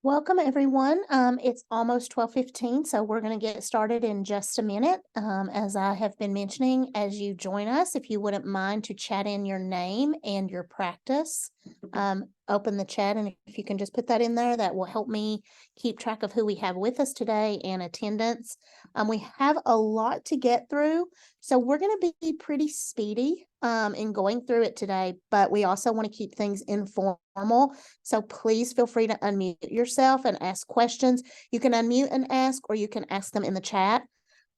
Welcome, everyone. It's almost 12:15, so we're going to get started in just a minute. As I have been mentioning, as you join us, if you wouldn't mind to chat in your name and your practice, open the chat, and if you can just put that in there, that will help me keep track of who we have with us today and attendance. We have a lot to get through, so we're going to be pretty speedy in going through it today, but we also want to keep things informal. So please feel free to unmute yourself and ask questions. You can unmute and ask, or you can ask them in the chat.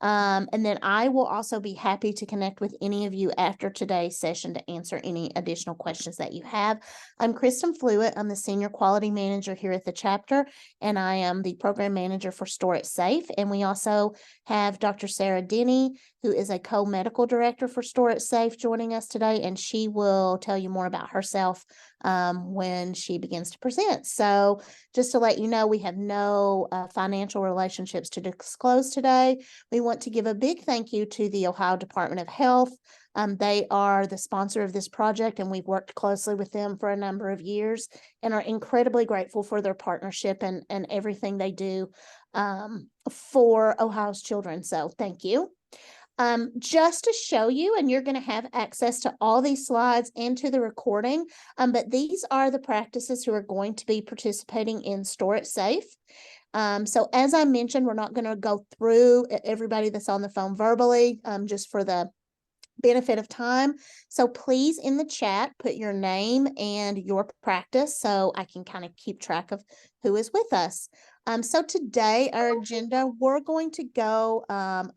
And then I will also be happy to connect with any of you after today's session to answer any additional questions that you have. I'm Kristen Fluitt. I'm the Senior Quality Manager here at the chapter, and I am the Program Manager for Store It Safe. And we also have Dr. Sarah Denny, who is a Co-Medical Director for Store It Safe, joining us today, and she will tell you more about herself when she begins to present. So just to let you know, we have no financial relationships to disclose today. We want to give a big thank you to the Ohio Department of Health. They are the sponsor of this project, and we've worked closely with them for a number of years and are incredibly grateful for their partnership and everything they do for Ohio's children. So thank you. Just to show you, and you're going to have access to all these slides and to the recording, but these are the practices who are going to be participating in Store It Safe. So as I mentioned, we're not going to go through everybody that's on the phone verbally, just for the benefit of time. So please, in the chat, put your name and your practice so I can kind of keep track of who is with us. So today, our agenda, we're going to go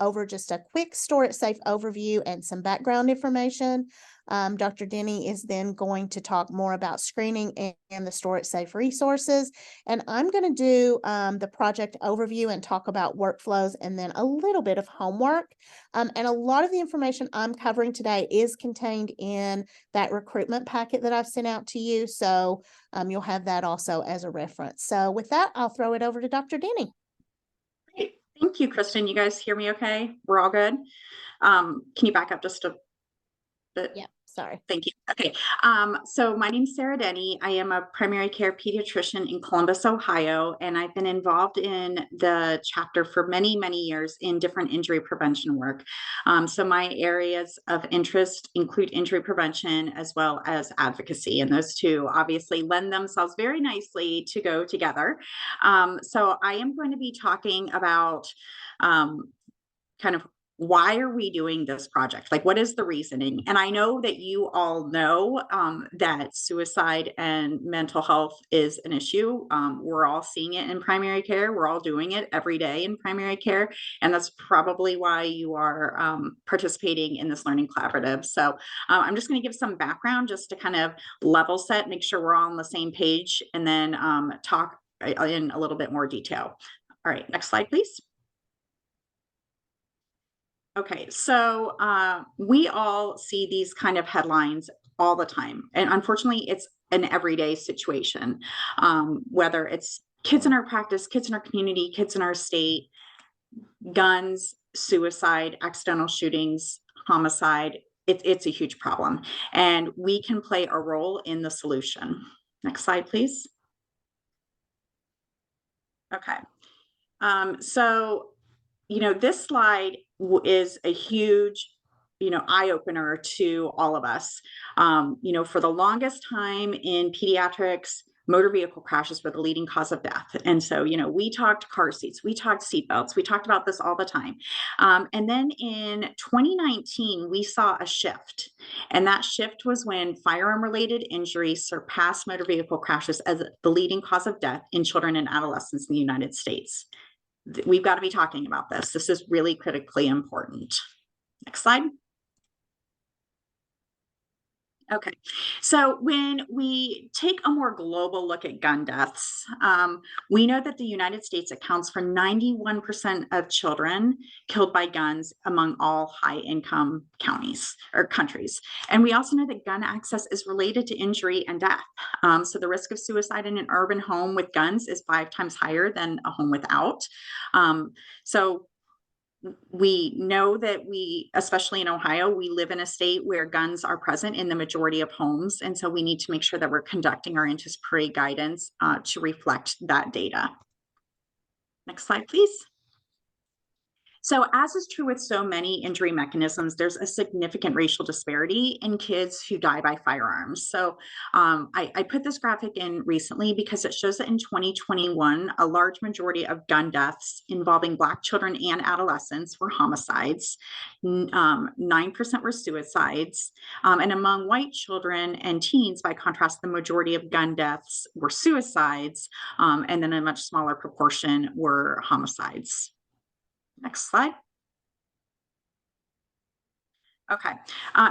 over just a quick Store It Safe overview and some background information. Dr. Denny is then going to talk more about screening and the Store It Safe resources. And I'm going to do the project overview and talk about workflows and then a little bit of homework. And a lot of the information I'm covering today is contained in that recruitment packet that I've sent out to you. So you'll have that also as a reference. So with that, I'll throw it over to Dr. Denny. Great. Thank you, Kristen. You guys hear me okay? We're all good? Can you back up just a bit? Yeah, sorry. Thank you. Okay. So my name is Sarah Denny. I am a primary care pediatrician in Columbus, Ohio, and I've been involved in the chapter for many, many years in different injury prevention work. So my areas of interest include injury prevention as well as advocacy, and those two obviously lend themselves very nicely to go together. So I am going to be talking about kind of why are we doing this project? Like, what is the reasoning? And I know that you all know that suicide and mental health is an issue. We're all seeing it in primary care. We're all doing it every day in primary care. And that's probably why you are participating in this learning collaborative. So I'm just going to give some background just to kind of level set, make sure we're all on the same page, and then talk in a little bit more detail. All right, next slide, please. Okay, so we all see these kind of headlines all the time. And unfortunately, it's an everyday situation, whether it's kids in our practice, kids in our community, kids in our state, guns, suicide, accidental shootings, homicide. It's a huge problem. And we can play a role in the solution. Next slide, please. Okay. So, this slide is a huge, eye opener to all of us. For the longest time in pediatrics, motor vehicle crashes were the leading cause of death. And so, we talked car seats, we talked seatbelts, we talked about this all the time. And then in 2019, we saw a shift. And that shift was when firearm related injuries surpassed motor vehicle crashes as the leading cause of death in children and adolescents in the United States. We've got to be talking about this. This is really critically important. Next slide. Okay, so when we take a more global look at gun deaths, we know that the United States accounts for 91% of children killed by guns among all high-income counties or countries. And we also know that gun access is related to injury and death. So the risk of suicide in an urban home with guns is 5 times higher than a home without. So We know that especially in Ohio, we live in a state where guns are present in the majority of homes. And so we need to make sure that we're conducting our interest parade guidance to reflect that data. Next slide, please. So, as is true with so many injury mechanisms, there's a significant racial disparity in kids who die by firearms. So, I put this graphic in recently because it shows that in 2021, a large majority of gun deaths involving Black children and adolescents were homicides. 9% were suicides. And among white children and teens, by contrast, the majority of gun deaths were suicides. And then a much smaller proportion were homicides. Next slide. Okay,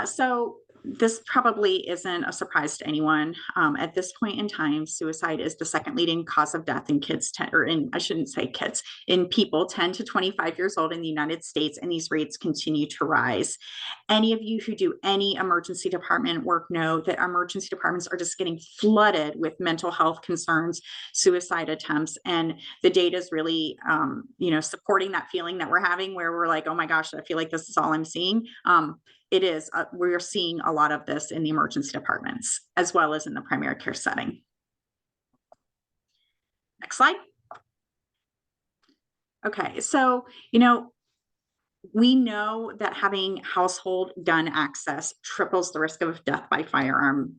so this probably isn't a surprise to anyone. At this point in time, suicide is the second leading cause of death in kids, I shouldn't say kids, in people 10 to 25 years old in the United States, and these rates continue to rise. Any of you who do any emergency department work know that emergency departments are just getting flooded with mental health concerns, suicide attempts, and the data is really, supporting that feeling that we're having where we're like, oh my gosh, I feel like this is all I'm seeing. It is, we're seeing a lot of this in the emergency departments as well as in the primary care setting. Next slide. Okay, so, we know that having household gun access triples the risk of death by firearm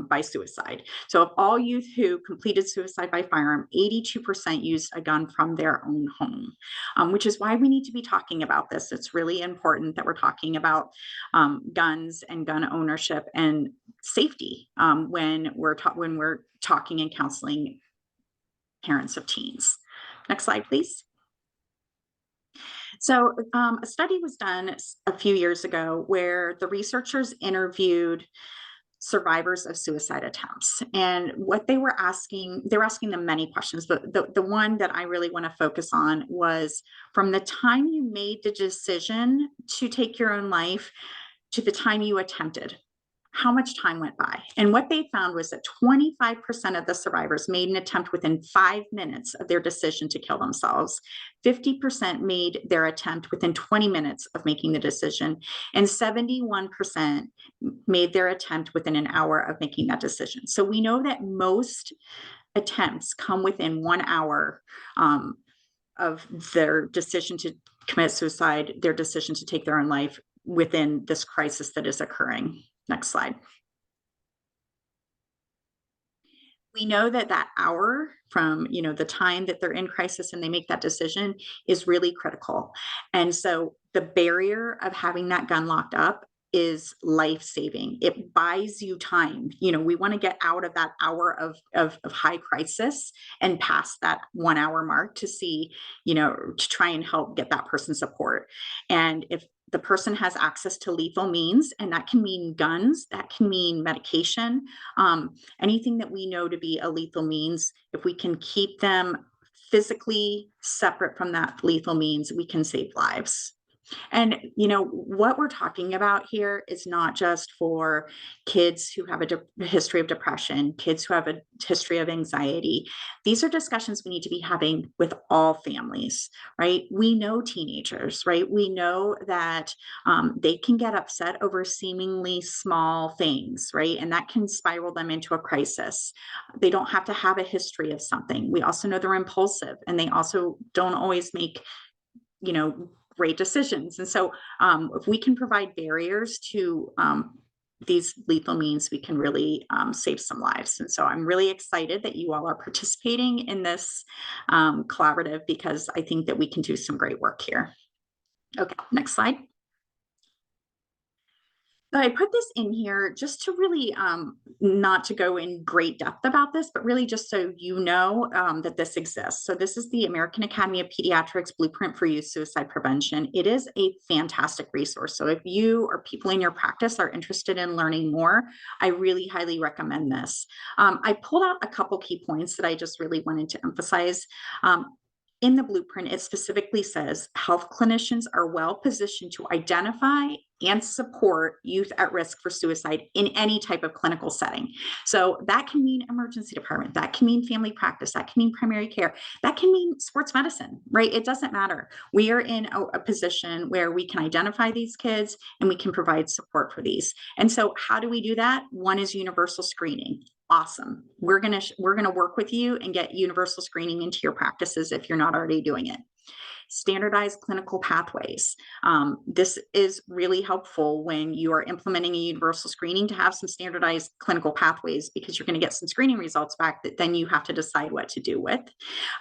by suicide. So of all youth who completed suicide by firearm, 82% used a gun from their own home, which is why we need to be talking about this. It's really important that we're talking about guns and gun ownership and safety when we're talking and counseling parents of teens. Next slide, please. So a study was done a few years ago where the researchers interviewed survivors of suicide attempts. And what they were asking them many questions, but the one that I really want to focus on was from the time you made the decision to take your own life to the time you attempted, how much time went by? And what they found was that 25% of the survivors made an attempt within 5 minutes of their decision to kill themselves. 50% made their attempt within 20 minutes of making the decision, and 71% made their attempt within an hour of making that decision. So we know that most attempts come within 1 hour of their decision to commit suicide, their decision to take their own life within this crisis that is occurring. Next slide. We know that hour from the time that they're in crisis and they make that decision is really critical. And so the barrier of having that gun locked up is life-saving. It buys you time. We want to get out of that hour of high crisis and past that 1 hour mark to see, to try and help get that person support. And if the person has access to lethal means, and that can mean guns, that can mean medication, anything that we know to be a lethal means, if we can keep them physically separate from that lethal means, we can save lives. And what we're talking about here is not just for kids who have a history of depression, kids who have a history of anxiety. These are discussions we need to be having with all families, right? We know teenagers, right? We know that they can get upset over seemingly small things, right? And that can spiral them into a crisis. They don't have to have a history of something. We also know they're impulsive, and they also don't always make great decisions. And so if we can provide barriers to these lethal means, we can really save some lives. And so I'm really excited that you all are participating in this collaborative, because I think that we can do some great work here. Okay, next slide. I put this in here just to really not to go in great depth about this, but really just so you know that this exists. So this is the American Academy of Pediatrics Blueprint for Youth Suicide Prevention. It is a fantastic resource. So if you or people in your practice are interested in learning more, I really highly recommend this. I pulled out a couple key points that I just really wanted to emphasize. in the blueprint, it specifically says health clinicians are well positioned to identify and support youth at risk for suicide in any type of clinical setting. So that can mean emergency department, that can mean family practice, that can mean primary care, that can mean sports medicine, right? It doesn't matter. We are in a position where we can identify these kids and we can provide support for these. And so how do we do that? One is universal screening. Awesome. We're going to work with you and get universal screening into your practices if you're not already doing it. Standardized clinical pathways. This is really helpful when you are implementing a universal screening to have some standardized clinical pathways, because you're going to get some screening results back that then you have to decide what to do with.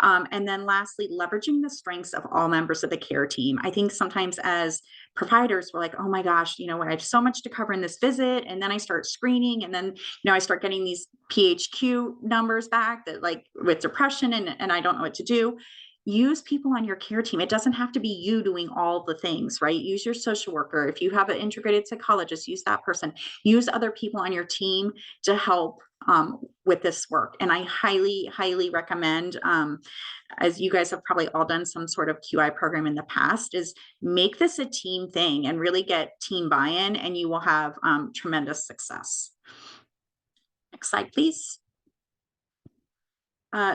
And then lastly, leveraging the strengths of all members of the care team. I think sometimes as providers, we're like, oh my gosh, you know what, I have so much to cover in this visit. And then I start screening, and then, you know, I start getting these PHQ numbers back that, like, with depression, and I don't know what to do. Use people on your care team. It doesn't have to be you doing all the things, right? Use your social worker. If you have an integrated psychologist, use that person. Use other people on your team to help with this work. And I highly, highly recommend, as you guys have probably all done some sort of QI program in the past, is make this a team thing and really get team buy-in, and you will have tremendous success. Next slide, please.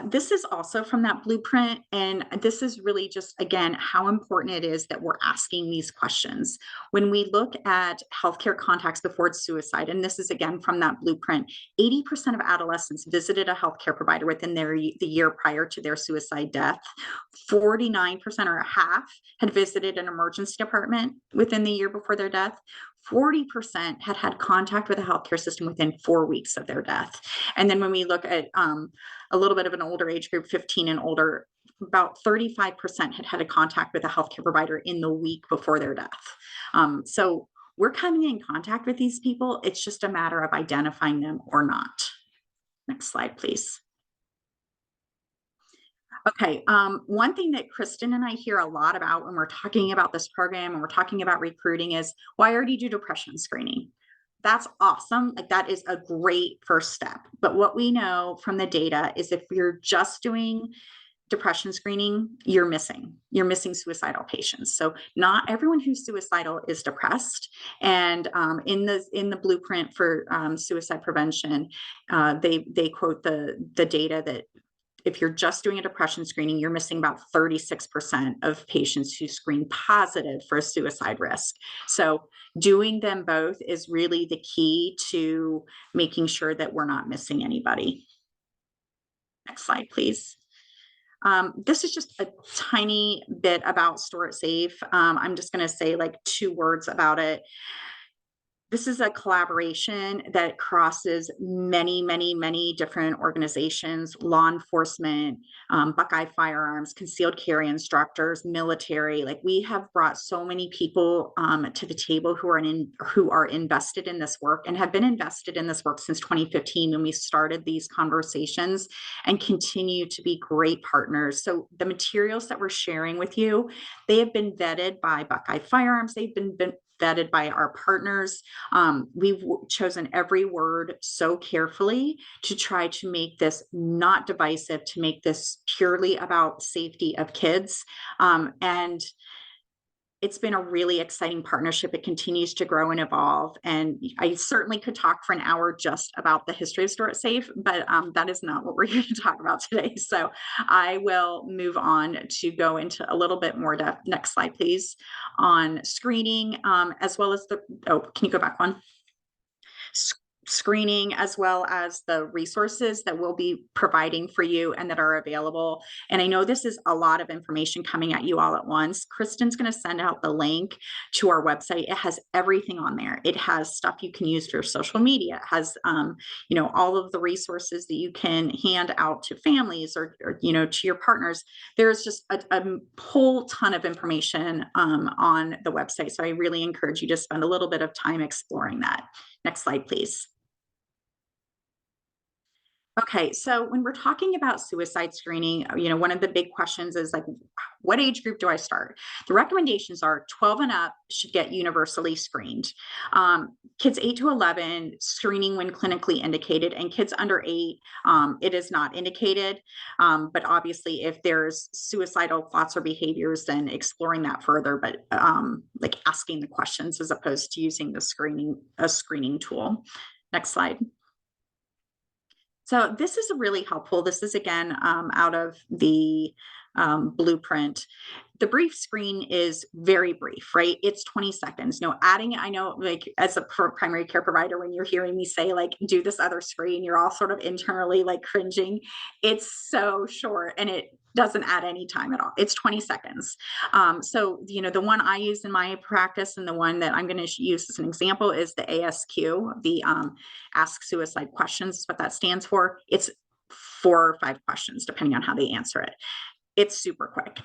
This is also from that blueprint, and this is really just, again, how important it is that we're asking these questions. When we look at healthcare contacts before suicide, and this is again from that blueprint, 80% of adolescents visited a healthcare provider within the year prior to their suicide death. 49%, or half, had visited an emergency department within the year before their death. 40% had had contact with a healthcare system within 4 weeks of their death. And then when we look at a little bit of an older age group, 15 and older, about 35% had had a contact with a healthcare provider in the week before their death. So we're coming in contact with these people. It's just a matter of identifying them or not. Next slide, please. Okay, one thing that Kristen and I hear a lot about when we're talking about this program and we're talking about recruiting is, well, I already do depression screening. That's awesome. Like, that is a great first step. But what we know from the data is if you're just doing depression screening, you're missing suicidal patients. So not everyone who's suicidal is depressed. And in the blueprint for suicide prevention, they quote the data that if you're just doing a depression screening, you're missing about 36% of patients who screen positive for a suicide risk. So doing them both is really the key to making sure that we're not missing anybody. Next slide, please. This is just a tiny bit about Store It Safe. I'm just going to say like 2 words about it. This is a collaboration that crosses many, many, many different organizations: law enforcement, Buckeye Firearms, concealed carry instructors, military. Like, we have brought so many people to the table who are invested in this work and have been invested in this work since 2015 when we started these conversations, and continue to be great partners. So the materials that we're sharing with you, they have been vetted by Buckeye Firearms. They've been vetted by our partners. We've chosen every word so carefully to try to make this not divisive, to make this purely about safety of kids. And it's been a really exciting partnership. It continues to grow and evolve. And I certainly could talk for an hour just about the history of Store It Safe, but that is not what we're here to talk about today. So I will move on to go into a little bit more depth. Next slide, please, on screening, as well as can you go back one? Screening, as well as the resources that we'll be providing for you and that are available. And I know this is a lot of information coming at you all at once. Kristen's going to send out the link to our website. It has everything on there. It has stuff you can use for social media. It has, all of the resources that you can hand out to families or to your partners. There's just a whole ton of information on the website. So I really encourage you to spend a little bit of time exploring that. Next slide, please. Okay, so when we're talking about suicide screening, one of the big questions is like, what age group do I start? The recommendations are 12 and up should get universally screened. Kids 8 to 11, screening when clinically indicated, and kids under 8, it is not indicated. But obviously, if there's suicidal thoughts or behaviors, then exploring that further, but like asking the questions as opposed to using a screening tool. Next slide. So this is really helpful. This is again out of the blueprint. The brief screen is very brief, right? It's 20 seconds. No adding, I know like as a primary care provider, when you're hearing me say like, do this other screen, you're all sort of internally like cringing. It's so short and it doesn't add any time at all. It's 20 seconds. So, the one I use in my practice and the one that I'm going to use as an example is the ASQ, the Ask Suicide Questions, is what that stands for. It's 4 or 5 questions, depending on how they answer it. It's super quick.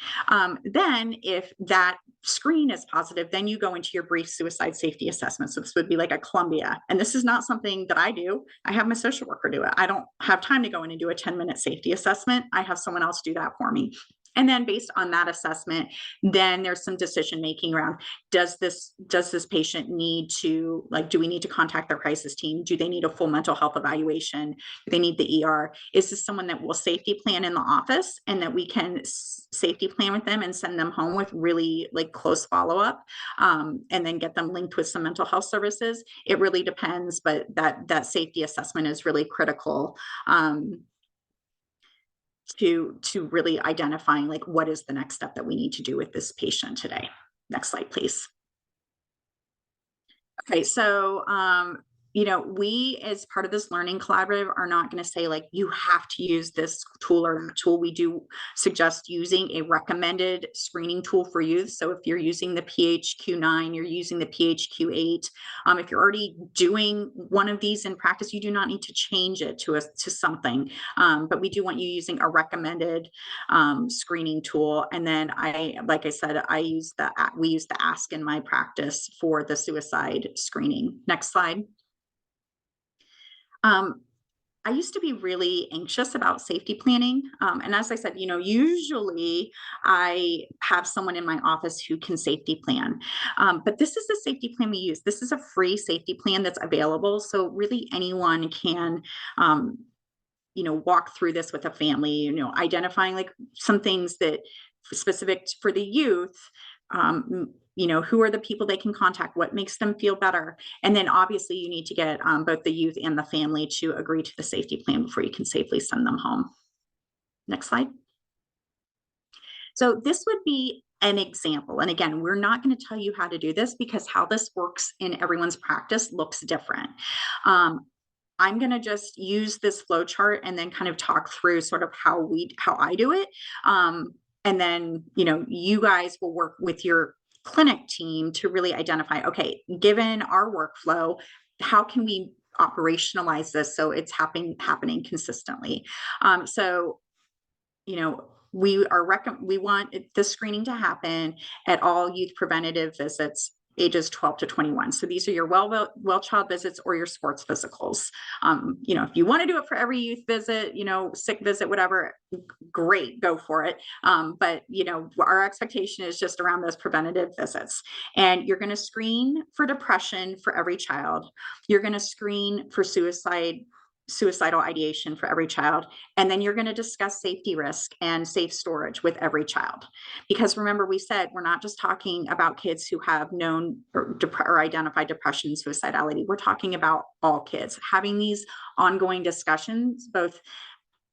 Then if that screen is positive, then you go into your brief suicide safety assessment. So this would be like a Columbia. And this is not something that I do. I have my social worker do it. I don't have time to go in and do a 10-minute safety assessment. I have someone else do that for me. And then based on that assessment, then there's some decision making around, does this patient need to, like, do we need to contact their crisis team? Do they need a full mental health evaluation? Do they need the ER? Is this someone that will safety plan in the office and that we can safety plan with them and send them home with really like close follow-up, and then get them linked with some mental health services? It really depends, but that safety assessment is really critical, to really identifying like what is the next step that we need to do with this patient today. Next slide, please. Okay, so we as part of this learning collaborative are not going to say like you have to use this tool or that tool. We do suggest using a recommended screening tool for youth. So if you're using the PHQ-9, you're using the PHQ-8. If you're already doing one of these in practice, you do not need to change it to something. But we do want you using a recommended screening tool. And then like I said, we use the Ask in my practice for the suicide screening. Next slide. I used to be really anxious about safety planning. And as I said, usually I have someone in my office who can safety plan. But this is the safety plan we use. This is a free safety plan that's available. So really anyone can, walk through this with a family, identifying like some things that specific for the youth, who are the people they can contact, what makes them feel better. And then obviously you need to get both the youth and the family to agree to the safety plan before you can safely send them home. Next slide. So this would be an example. And again, we're not going to tell you how to do this because how this works in everyone's practice looks different. I'm going to just use this flow chart and then kind of talk through sort of how I do it. And then, you guys will work with your clinic team to really identify, okay, given our workflow, how can we operationalize this so it's happening consistently? So, we want the screening to happen at all youth preventative visits ages 12 to 21. So these are your well child visits or your sports physicals. If you want to do it for every youth visit, sick visit, whatever, great, go for it. But our expectation is just around those preventative visits. And you're going to screen for depression for every child. You're going to screen for suicidal ideation for every child. And then you're going to discuss safety risk and safe storage with every child. Because remember, we said we're not just talking about kids who have known or identified depression, suicidality. We're talking about all kids. Having these ongoing discussions, both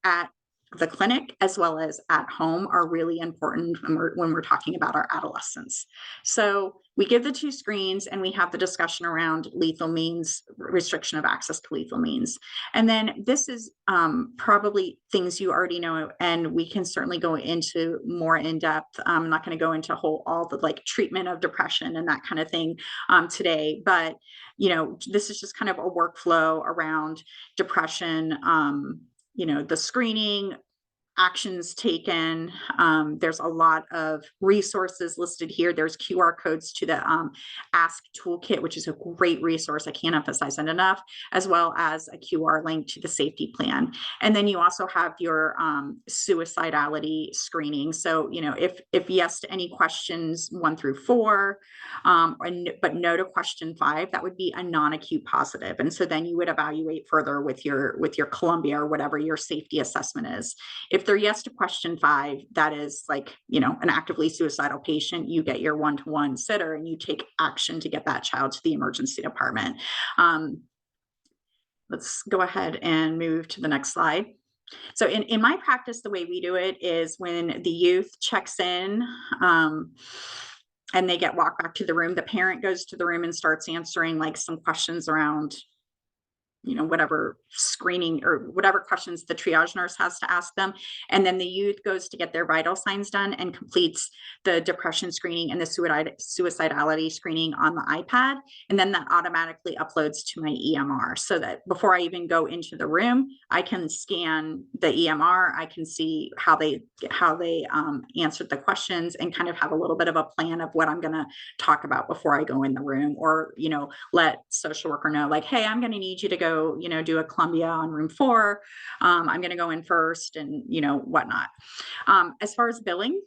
at the clinic as well as at home, are really important when we're talking about our adolescents. So we give the 2 screens and we have the discussion around lethal means, restriction of access to lethal means. And then this is probably things you already know, and we can certainly go into more in depth. I'm not going to go into all the like treatment of depression and that kind of thing today, but this is just kind of a workflow around depression, the screening, actions taken. There's a lot of resources listed here. There's QR codes to the Ask Toolkit, which is a great resource. I can't emphasize that enough, as well as a QR link to the safety plan. And then you also have your suicidality screening. So, if yes to any questions 1 through 4, but no to question 5, that would be a non-acute positive. And so then you would evaluate further with your Columbia or whatever your safety assessment is. If they're yes to question 5, that is like, an actively suicidal patient, you get your 1-to-1 sitter and you take action to get that child to the emergency department. Let's go ahead and move to the next slide. So in my practice, the way we do it is when the youth checks in, and they get walked back to the room, the parent goes to the room and starts answering like some questions around whatever screening or whatever questions the triage nurse has to ask them. And then the youth goes to get their vital signs done and completes the depression screening and the suicidality screening on the iPad. And then that automatically uploads to my EMR so that before I even go into the room, I can scan the EMR. I can see how they answered the questions and kind of have a little bit of a plan of what I'm going to talk about before I go in the room, or, let social worker know like, hey, I'm going to need you to go, do a Columbia on room 4. I'm going to go in first and, whatnot. As far as billing,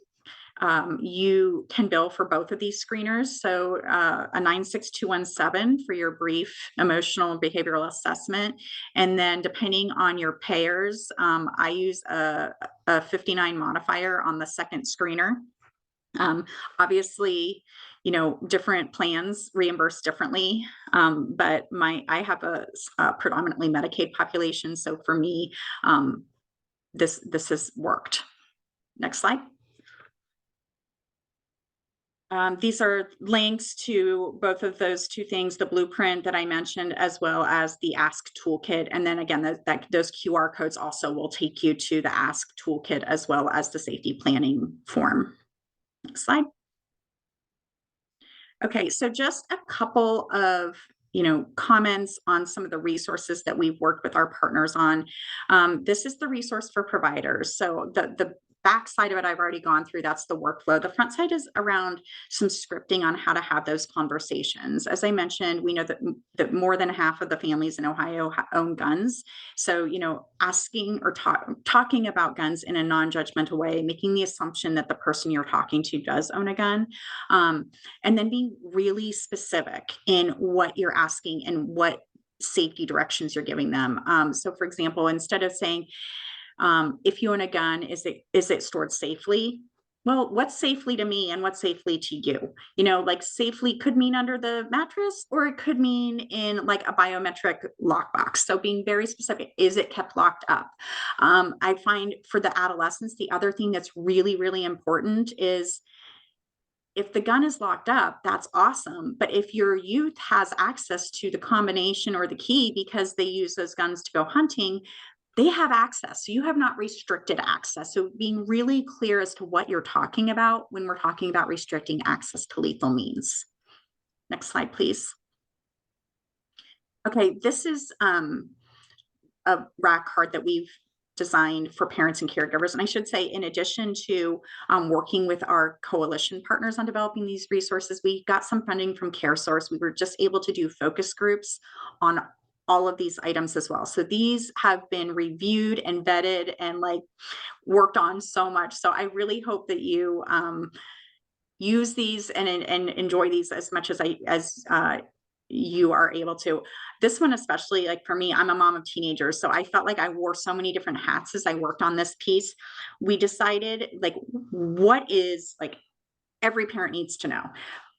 you can bill for both of these screeners. So a 96217 for your brief emotional and behavioral assessment. And then depending on your payers, I use a 59 modifier on the second screener. Obviously, different plans reimburse differently, but I have a predominantly Medicaid population, so for me, this has worked. Next slide. These are links to both of those two things, the blueprint that I mentioned, as well as the Ask Toolkit. And then again, those QR codes also will take you to the Ask Toolkit as well as the safety planning form. Next slide. Okay, so just a couple of comments on some of the resources that we've worked with our partners on. This is the resource for providers. So the back side of it, I've already gone through. That's the workflow. The front side is around some scripting on how to have those conversations. As I mentioned, we know that more than half of the families in Ohio own guns. So, asking or talking about guns in a non-judgmental way, making the assumption that the person you're talking to does own a gun, and then being really specific in what you're asking and what safety directions you're giving them. So for example, instead of saying, if you own a gun, is it stored safely? Well, what's safely to me and what's safely to you? Like safely could mean under the mattress, or it could mean in like a biometric lockbox. So being very specific, is it kept locked up? I find for the adolescents, the other thing that's really, really important is if the gun is locked up, that's awesome. But if your youth has access to the combination or the key because they use those guns to go hunting, they have access. So you have not restricted access. So being really clear as to what you're talking about when we're talking about restricting access to lethal means. Next slide, please. Okay, this is a rack card that we've designed for parents and caregivers. And I should say, in addition to working with our coalition partners on developing these resources, we got some funding from CareSource. We were just able to do focus groups on all of these items as well. So these have been reviewed and vetted and like worked on so much. So I really hope that you use these and enjoy these as much as you are able to. This one, especially like for me, I'm a mom of teenagers. So I felt like I wore so many different hats as I worked on this piece. We decided like, what is like every parent needs to know.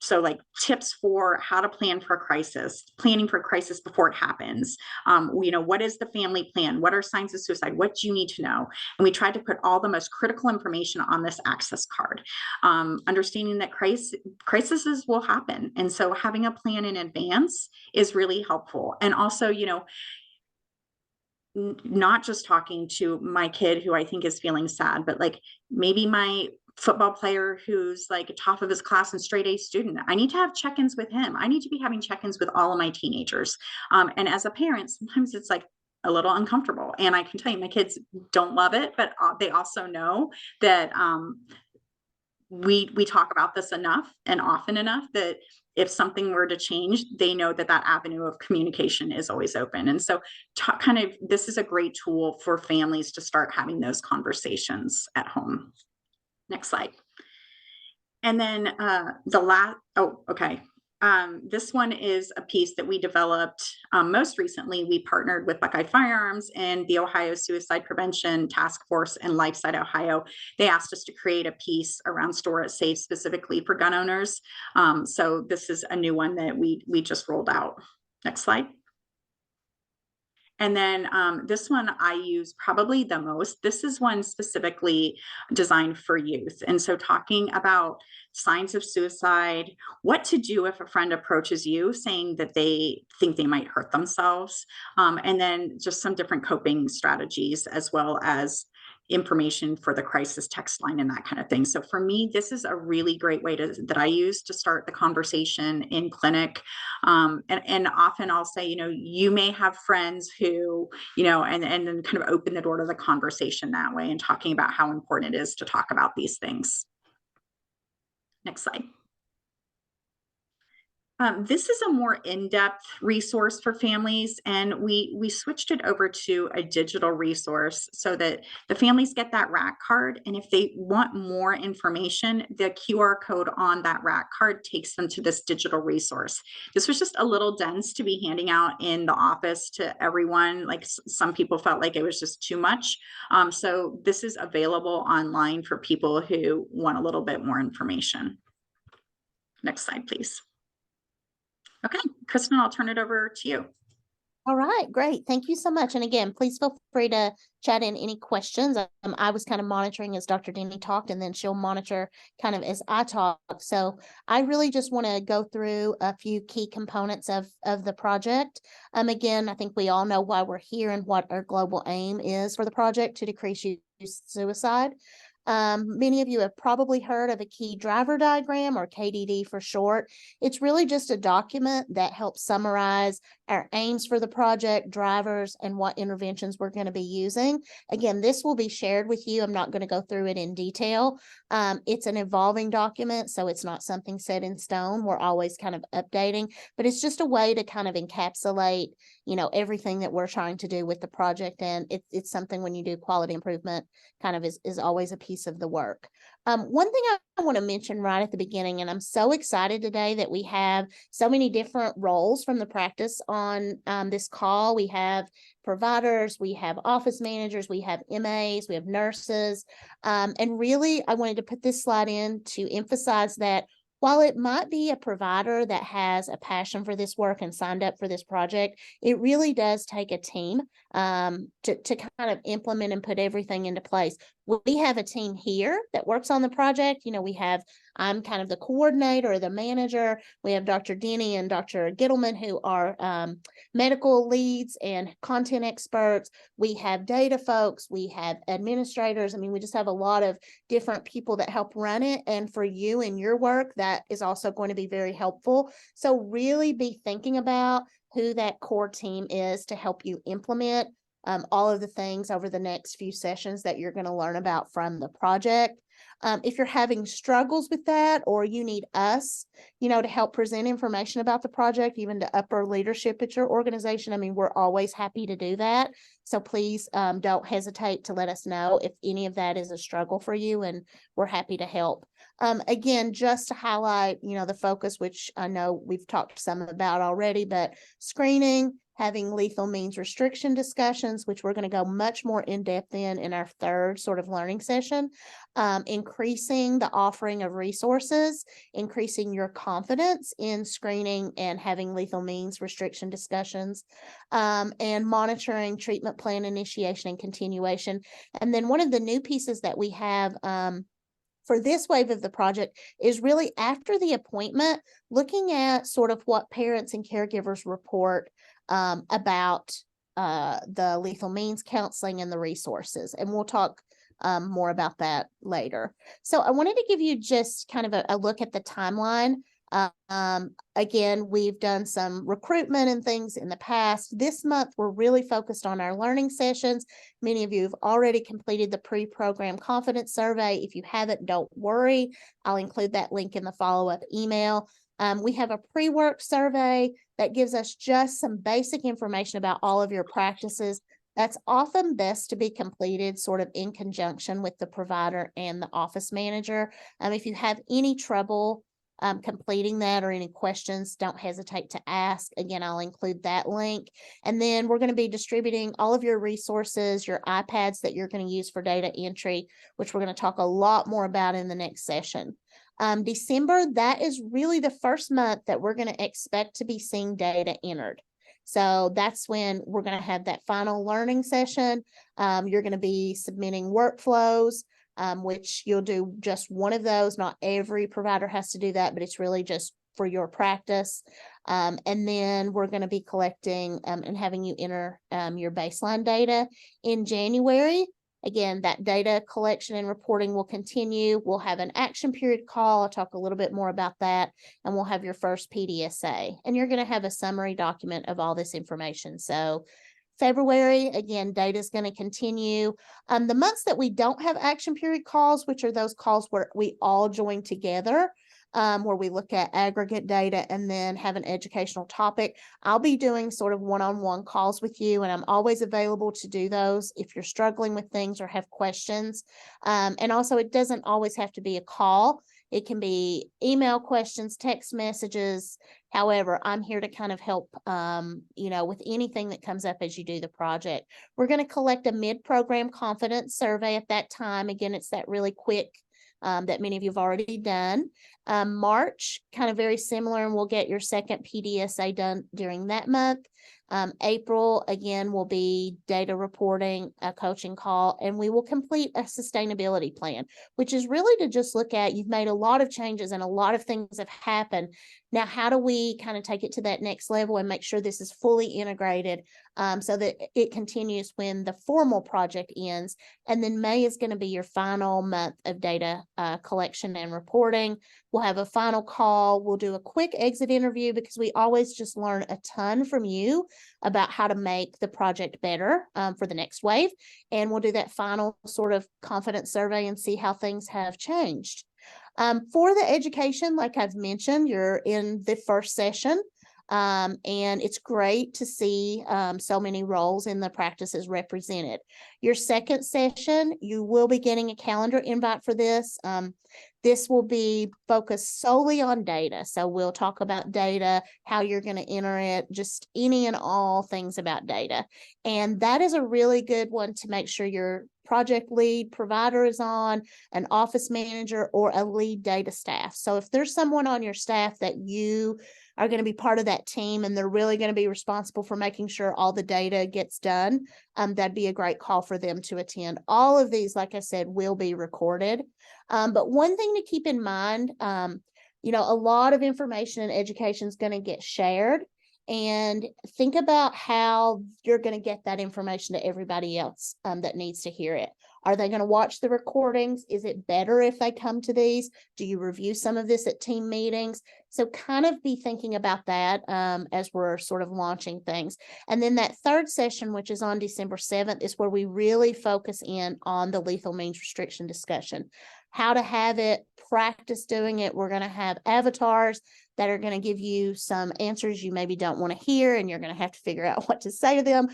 So like tips for how to plan for a crisis, planning for a crisis before it happens. What is the family plan? What are signs of suicide? What do you need to know? And we tried to put all the most critical information on this access card, understanding that crises will happen. And so having a plan in advance is really helpful. And also, not just talking to my kid who I think is feeling sad, but like maybe my football player who's like top of his class and straight A student. I need to have check-ins with him. I need to be having check-ins with all of my teenagers. And as a parent, sometimes it's like, a little uncomfortable. And I can tell you, my kids don't love it, but they also know that we talk about this enough and often enough that if something were to change, they know that that avenue of communication is always open. And so, kind of, this is a great tool for families to start having those conversations at home. Next slide. And then the last, oh, okay. This one is a piece that we developed most recently. We partnered with Buckeye Firearms and the Ohio Suicide Prevention Task Force and LifeSite Ohio. They asked us to create a piece around Store It Safe specifically for gun owners. So this is a new one that we just rolled out. Next slide. And then this one I use probably the most. This is one specifically designed for youth. And so talking about signs of suicide, what to do if a friend approaches you saying that they think they might hurt themselves, and then just some different coping strategies as well as information for the crisis text line and that kind of thing. So for me, this is a really great way that I use to start the conversation in clinic. And often I'll say, you may have friends who, and then kind of open the door to the conversation that way and talking about how important it is to talk about these things. Next slide. This is a more in-depth resource for families, and we switched it over to a digital resource so that the families get that RAC card, and if they want more information, the QR code on that RAC card takes them to this digital resource. This was just a little dense to be handing out in the office to everyone. Like some people felt like it was just too much. So this is available online for people who want a little bit more information. Next slide, please. Okay, Kristen, I'll turn it over to you. All right, great. Thank you so much. And again, please feel free to chat in any questions. I was kind of monitoring as Dr. Denny talked, and then she'll monitor kind of as I talk. So I really just want to go through a few key components of the project. Again, I think we all know why we're here and what our global aim is for the project: to decrease youth suicide. Many of you have probably heard of a key driver diagram, or KDD for short. It's really just a document that helps summarize our aims for the project, drivers, and what interventions we're going to be using. Again, this will be shared with you. I'm not going to go through it in detail. It's an evolving document, so it's not something set in stone. We're always kind of updating, but it's just a way to kind of encapsulate, everything that we're trying to do with the project. And it's something, when you do quality improvement, kind of is always a piece of the work. One thing I want to mention right at the beginning, and I'm so excited today that we have so many different roles from the practice on this call. We have providers, we have office managers, we have MAs, we have nurses. And really, I wanted to put this slide in to emphasize that while it might be a provider that has a passion for this work and signed up for this project, it really does take a team to kind of implement and put everything into place. We have a team here that works on the project. I'm kind of the coordinator, the manager. We have Dr. Denny and Dr. Gittleman, who are medical leads and content experts. We have data folks. We have administrators. We just have a lot of different people that help run it. And for you and your work, that is also going to be very helpful. So really be thinking about who that core team is to help you implement all of the things over the next few sessions that you're going to learn about from the project. If you're having struggles with that, or you need us, to help present information about the project, even to upper leadership at your organization, we're always happy to do that. So please don't hesitate to let us know if any of that is a struggle for you, and we're happy to help. Again, just to highlight, the focus, which I know we've talked some about already, but screening, having lethal means restriction discussions, which we're going to go much more in depth in our third sort of learning session, increasing the offering of resources, increasing your confidence in screening and having lethal means restriction discussions, and monitoring treatment plan initiation and continuation. And then one of the new pieces that we have for this wave of the project is really after the appointment, looking at sort of what parents and caregivers report about the lethal means counseling and the resources. And we'll talk more about that later. So I wanted to give you just kind of a look at the timeline. Again, we've done some recruitment and things in the past. This month, we're really focused on our learning sessions. Many of you have already completed the pre-program confidence survey. If you haven't, don't worry. I'll include that link in the follow-up email. We have a pre-work survey that gives us just some basic information about all of your practices. That's often best to be completed sort of in conjunction with the provider and the office manager. If you have any trouble completing that or any questions, don't hesitate to ask. Again, I'll include that link. And then we're going to be distributing all of your resources, your iPads that you're going to use for data entry, which we're going to talk a lot more about in the next session. December, that is really the first month that we're going to expect to be seeing data entered. So that's when we're going to have that final learning session. You're going to be submitting workflows, which you'll do just one of those. Not every provider has to do that, but it's really just for your practice. And then we're going to be collecting and having you enter your baseline data in January. Again, that data collection and reporting will continue. We'll have an action period call. I'll talk a little bit more about that. And we'll have your first PDSA. And you're going to have a summary document of all this information. So February, again, data is going to continue. The months that we don't have action period calls, which are those calls where we all join together, where we look at aggregate data and then have an educational topic, I'll be doing sort of one-on-one calls with you, and I'm always available to do those if you're struggling with things or have questions. And also, it doesn't always have to be a call. It can be email questions, text messages. However, I'm here to kind of help, with anything that comes up as you do the project. We're going to collect a mid-program confidence survey at that time. Again, it's that really quick that many of you have already done. March, kind of very similar, and we'll get your second PDSA done during that month. April, again, will be data reporting, a coaching call, and we will complete a sustainability plan, which is really to just look at, you've made a lot of changes and a lot of things have happened. Now, how do we kind of take it to that next level and make sure this is fully integrated so that it continues when the formal project ends? And then May is going to be your final month of data collection and reporting. We'll have a final call. We'll do a quick exit interview because we always just learn a ton from you about how to make the project better for the next wave. And we'll do that final sort of confidence survey and see how things have changed. For the education, like I've mentioned, you're in the first session. And it's great to see so many roles in the practices represented. Your second session, you will be getting a calendar invite for this. This will be focused solely on data. So we'll talk about data, how you're going to enter it, just any and all things about data. And that is a really good one to make sure your project lead provider is on, an office manager, or a lead data staff. So if there's someone on your staff that you are going to be part of that team and they're really going to be responsible for making sure all the data gets done, that'd be a great call for them to attend. All of these, like I said, will be recorded. But one thing to keep in mind, a lot of information and education is going to get shared. And think about how you're going to get that information to everybody else that needs to hear it. Are they going to watch the recordings? Is it better if they come to these? Do you review some of this at team meetings? So kind of be thinking about that as we're sort of launching things. And then that third session, which is on December 7th, is where we really focus in on the lethal means restriction discussion. How to have it, practice doing it. We're going to have avatars that are going to give you some answers you maybe don't want to hear, and you're going to have to figure out what to say to them.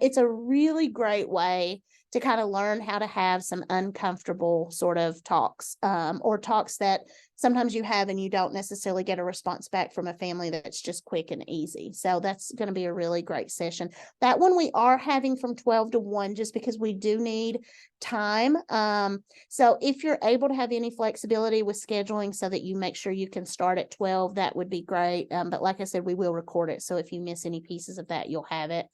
It's a really great way to kind of learn how to have some uncomfortable sort of talks or talks that sometimes you have and you don't necessarily get a response back from a family that's just quick and easy. So that's going to be a really great session. That one we are having from 12 to 1 just because we do need time. So if you're able to have any flexibility with scheduling so that you make sure you can start at 12, that would be great. But like I said, we will record it. So if you miss any pieces of that, you'll have it.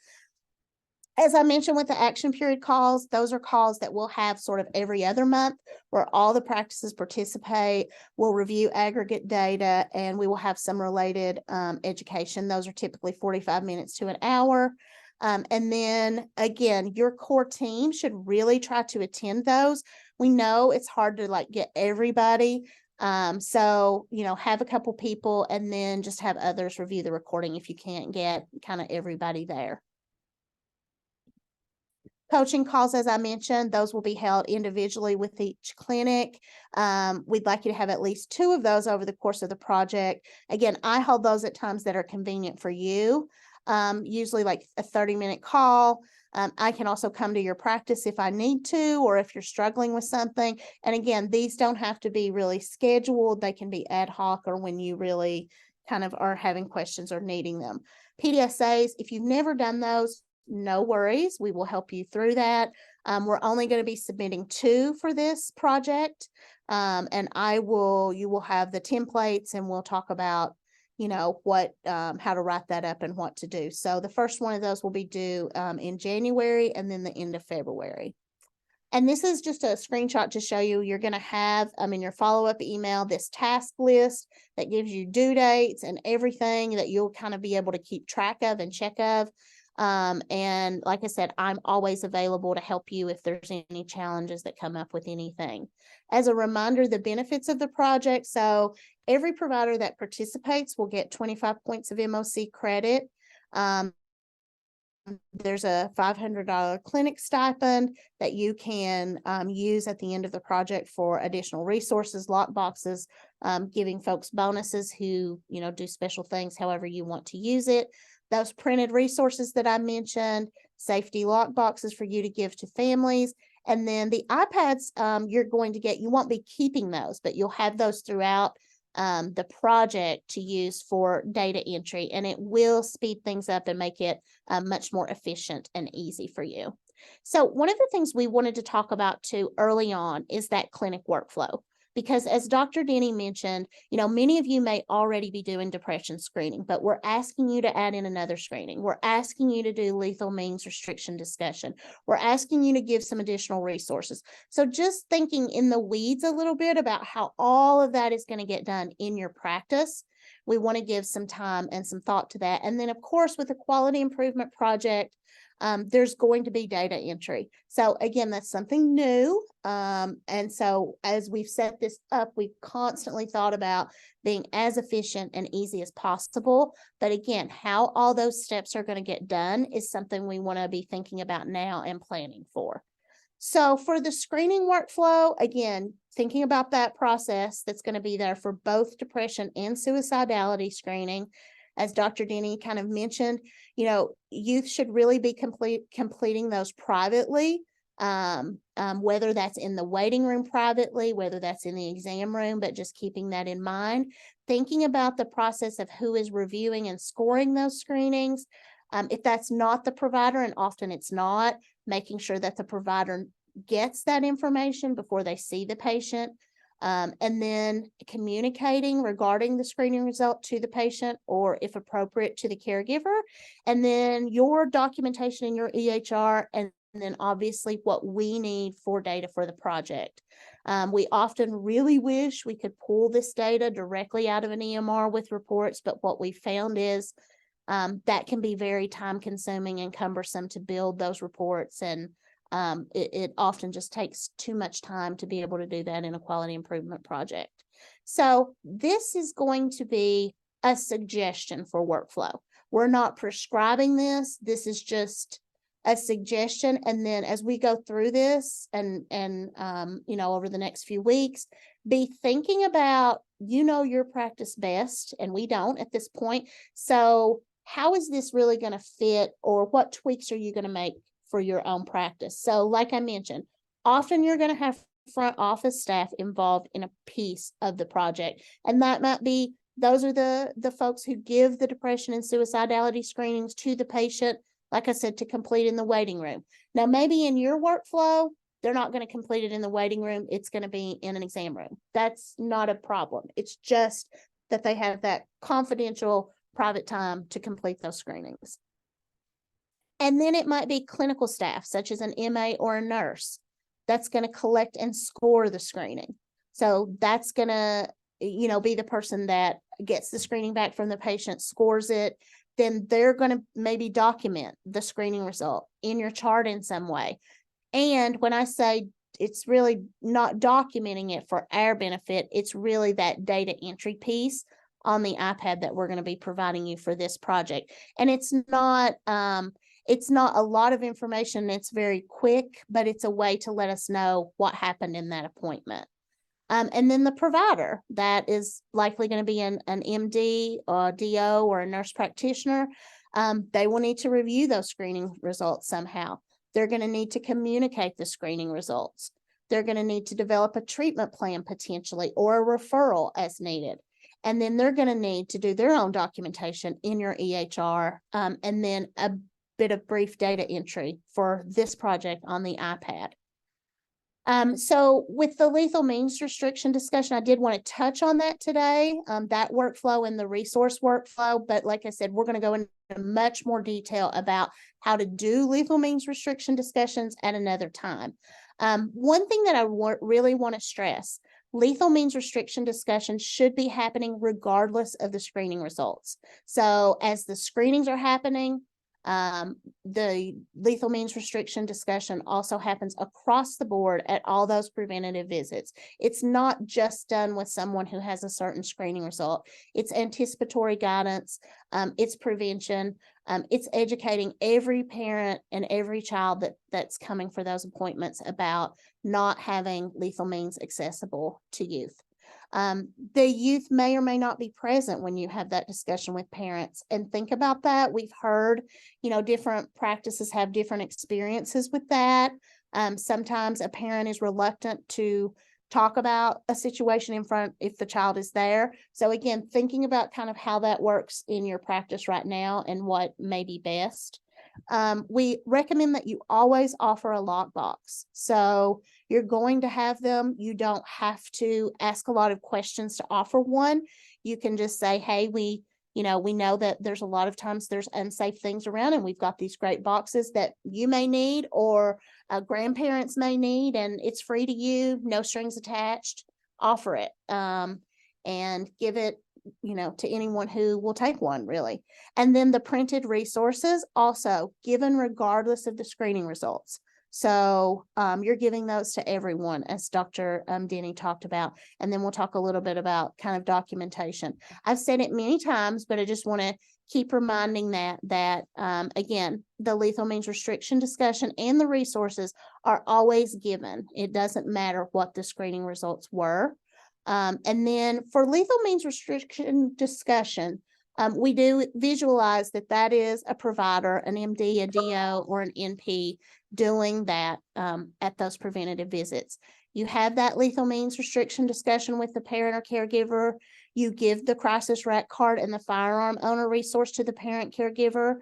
As I mentioned with the action period calls, those are calls that we'll have sort of every other month where all the practices participate. We'll review aggregate data and we will have some related education. Those are typically 45 minutes to an hour. And then again, your core team should really try to attend those. We know it's hard to get everybody, So, have a couple people and then just have others review the recording if you can't get kind of everybody there. Coaching calls, as I mentioned, those will be held individually with each clinic. We'd like you to have at least 2 of those over the course of the project. Again, I hold those at times that are convenient for you, usually like a 30-minute call. I can also come to your practice if I need to, or if you're struggling with something. And again, these don't have to be really scheduled. They can be ad hoc or when you really kind of are having questions or needing them. PDSAs, if you've never done those, no worries. We will help you through that. We're only going to be submitting 2 for this project. And you will have the templates and we'll talk about, what, how to write that up and what to do. So the first one of those will be due in January and then the end of February. And this is just a screenshot to show you, you're going to have in your follow-up email, this task list that gives you due dates and everything that you'll kind of be able to keep track of and check of. And like I said, I'm always available to help you if there's any challenges that come up with anything. As a reminder, the benefits of the project. So every provider that participates will get 25 points of MOC credit. There's a $500 clinic stipend that you can use at the end of the project for additional resources, lock boxes, giving folks bonuses who, do special things however you want to use it. Those printed resources that I mentioned, safety lock boxes for you to give to families. And then the iPads you're going to get, you won't be keeping those, but you'll have those throughout the project to use for data entry, and it will speed things up and make it much more efficient and easy for you. So one of the things we wanted to talk about too early on is that clinic workflow. Because as Dr. Denny mentioned, many of you may already be doing depression screening, but we're asking you to add in another screening. We're asking you to do lethal means restriction discussion. We're asking you to give some additional resources. So just thinking in the weeds a little bit about how all of that is going to get done in your practice, we want to give some time and some thought to that. And then, of course, with a quality improvement project, there's going to be data entry. So again, that's something new. And so as we've set this up, we've constantly thought about being as efficient and easy as possible. But again, how all those steps are going to get done is something we want to be thinking about now and planning for. So for the screening workflow, again, thinking about that process that's going to be there for both depression and suicidality screening. As Dr. Denny kind of mentioned, youth should really be completing those privately, whether that's in the waiting room privately, whether that's in the exam room, but just keeping that in mind. Thinking about the process of who is reviewing and scoring those screenings. If that's not the provider, and often it's not, making sure that the provider gets that information before they see the patient. And then communicating regarding the screening result to the patient, or if appropriate to the caregiver, and then your documentation in your EHR, and then obviously what we need for data for the project. We often really wish we could pull this data directly out of an EMR with reports, but what we found is that can be very time consuming and cumbersome to build those reports, and it often just takes too much time to be able to do that in a quality improvement project. So this is going to be a suggestion for workflow. We're not prescribing this. This is just a suggestion. And then as we go through this and over the next few weeks, be thinking about, your practice best, and we don't at this point. So how is this really going to fit, or what tweaks are you going to make for your own practice? So like I mentioned, often you're going to have front office staff involved in a piece of the project. And that might be, those are the folks who give the depression and suicidality screenings to the patient, like I said, to complete in the waiting room. Now, maybe in your workflow, they're not going to complete it in the waiting room. It's going to be in an exam room. That's not a problem. It's just that they have that confidential private time to complete those screenings. And then it might be clinical staff, such as an MA or a nurse, that's going to collect and score the screening. So that's going to, be the person that gets the screening back from the patient, scores it. Then they're going to maybe document the screening result in your chart in some way. And when I say it's really not documenting it for our benefit. It's really that data entry piece on the iPad that we're going to be providing you for this project. And it's not a lot of information. It's very quick, but it's a way to let us know what happened in that appointment. And then the provider, that is likely going to be an MD or DO or a nurse practitioner. They will need to review those screening results somehow. They're going to need to communicate the screening results. They're going to need to develop a treatment plan potentially, or a referral as needed. And then they're going to need to do their own documentation in your EHR, and then a bit of brief data entry for this project on the iPad. So with the lethal means restriction discussion, I did want to touch on that today, that workflow and the resource workflow. But like I said, we're going to go into much more detail about how to do lethal means restriction discussions at another time. One thing that I really want to stress, lethal means restriction discussions should be happening regardless of the screening results. So as the screenings are happening, the lethal means restriction discussion also happens across the board at all those preventative visits. It's not just done with someone who has a certain screening result. It's anticipatory guidance, it's prevention, it's educating every parent and every child that's coming for those appointments about not having lethal means accessible to youth. The youth may or may not be present when you have that discussion with parents, and think about that. We've heard, different practices have different experiences with that. Sometimes a parent is reluctant to talk about a situation in front if the child is there. So again, thinking about kind of how that works in your practice right now and what may be best. We recommend that you always offer a lockbox. So you're going to have them. You don't have to ask a lot of questions to offer one. You can just say, hey, we know that there's a lot of times there's unsafe things around, and we've got these great boxes that you may need, or grandparents may need, and it's free to you, no strings attached. Offer it, and give it to anyone who will take one, really. And then the printed resources also given regardless of the screening results. So you're giving those to everyone, as Dr. Denny talked about. And then we'll talk a little bit about kind of documentation. I've said it many times, but I just want to keep reminding that again, the lethal means restriction discussion and the resources are always given. It doesn't matter what the screening results were. And then for lethal means restriction discussion, we do visualize that is a provider, an MD, a DO, or an NP doing that at those preventative visits. You have that lethal means restriction discussion with the parent or caregiver. You give the crisis rack card and the firearm owner resource to the parent caregiver.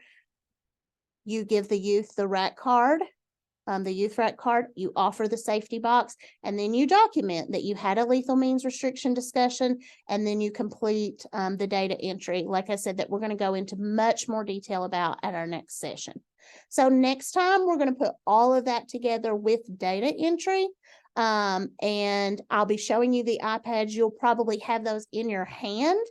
You give the youth the rack card. The youth rack card, you offer the safety box, and then you document that you had a lethal means restriction discussion, and then you complete the data entry, like I said, that we're going to go into much more detail about at our next session. So next time, we're going to put all of that together with data entry, and I'll be showing you the iPads. You'll probably have those in your hand.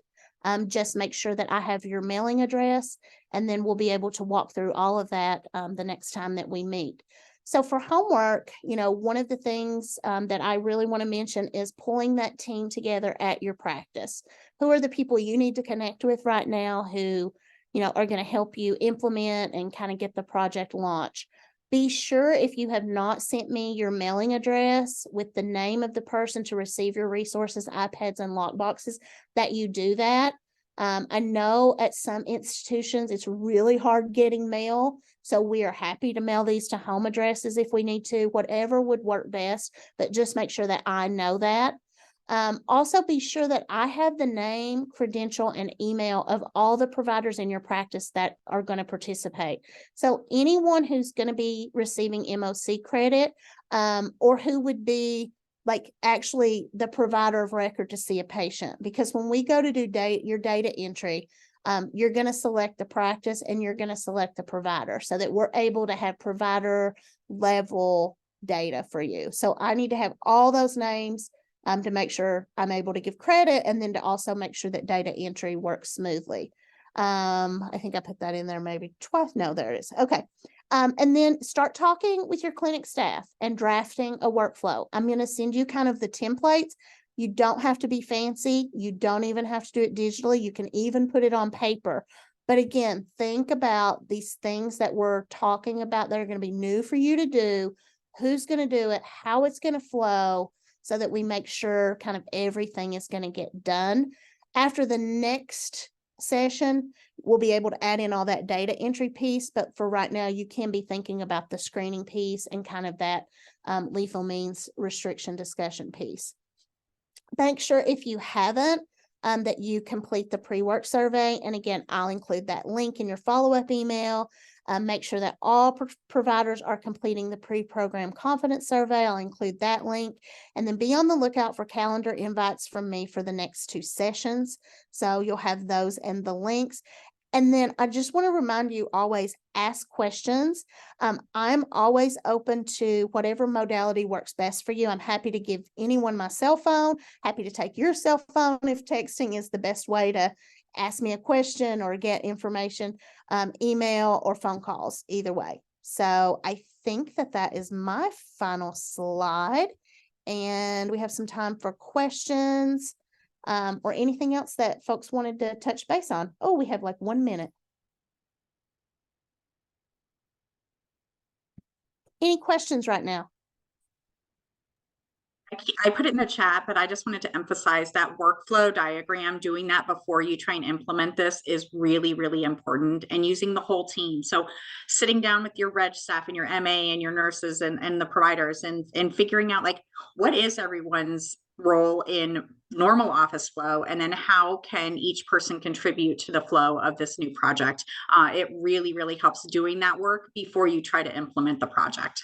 Just make sure that I have your mailing address, and then we'll be able to walk through all of that the next time that we meet. So for homework, one of the things that I really want to mention is pulling that team together at your practice. Who are the people you need to connect with right now who, are going to help you implement and kind of get the project launched? Be sure, if you have not sent me your mailing address with the name of the person to receive your resources, iPads, and lockboxes, that you do that. I know at some institutions it's really hard getting mail, so we are happy to mail these to home addresses if we need to, whatever would work best, but just make sure that I know that. Also be sure that I have the name, credential, and email of all the providers in your practice that are going to participate. So anyone who's going to be receiving MOC credit, or who would be actually the provider of record to see a patient, because when we go to do your data entry, you're going to select the practice and you're going to select the provider so that we're able to have provider level data for you. So I need to have all those names to make sure I'm able to give credit, and then to also make sure that data entry works smoothly. I think I put that in there maybe twice. No, there it is. Okay. And then start talking with your clinic staff and drafting a workflow. I'm going to send you kind of the templates. You don't have to be fancy. You don't even have to do it digitally. You can even put it on paper. But again, think about these things that we're talking about that are going to be new for you to do, who's going to do it, how it's going to flow, so that we make sure kind of everything is going to get done. After the next session, we'll be able to add in all that data entry piece. But for right now, you can be thinking about the screening piece and kind of that lethal means restriction discussion piece. Make sure if you haven't, that you complete the pre-work survey. And again, I'll include that link in your follow-up email. Make sure that all providers are completing the pre-program confidence survey. I'll include that link. And then be on the lookout for calendar invites from me for the next 2 sessions. So you'll have those and the links. And then I just want to remind you, always ask questions. I'm always open to whatever modality works best for you. I'm happy to give anyone my cell phone, happy to take your cell phone if texting is the best way to ask me a question or get information, email or phone calls, either way. So I think that that is my final slide, and we have some time for questions. Or anything else that folks wanted to touch base on. Oh, we have like 1 minute. Any questions right now? I put it in the chat, but I just wanted to emphasize that workflow diagram, doing that before you try and implement this is really, really important, and using the whole team. So sitting down with your reg staff and your MA and your nurses and the providers and figuring out like, what is everyone's role in normal office flow, and then how can each person contribute to the flow of this new project. It really, really helps doing that work before you try to implement the project.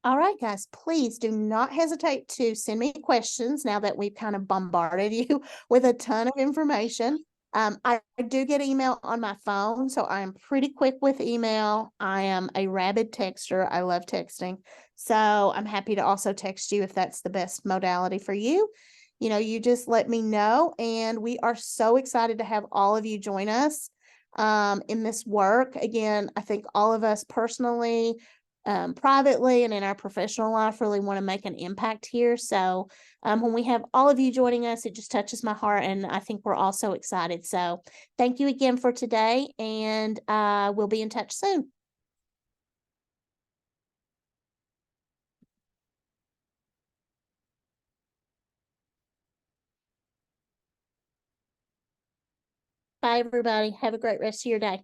All right, guys, please do not hesitate to send me questions now that we've kind of bombarded you with a ton of information. I do get email on my phone, so I am pretty quick with email. I am a rabid texter. I love texting. So I'm happy to also text you if that's the best modality for you. You know, you just let me know. And we are so excited to have all of you join us in this work. Again, I think all of us personally, privately and in our professional life, really want to make an impact here. So when we have all of you joining us, it just touches my heart, and I think we're all so excited. So thank you again for today, and we'll be in touch soon. Bye, everybody. Have a great rest of your day.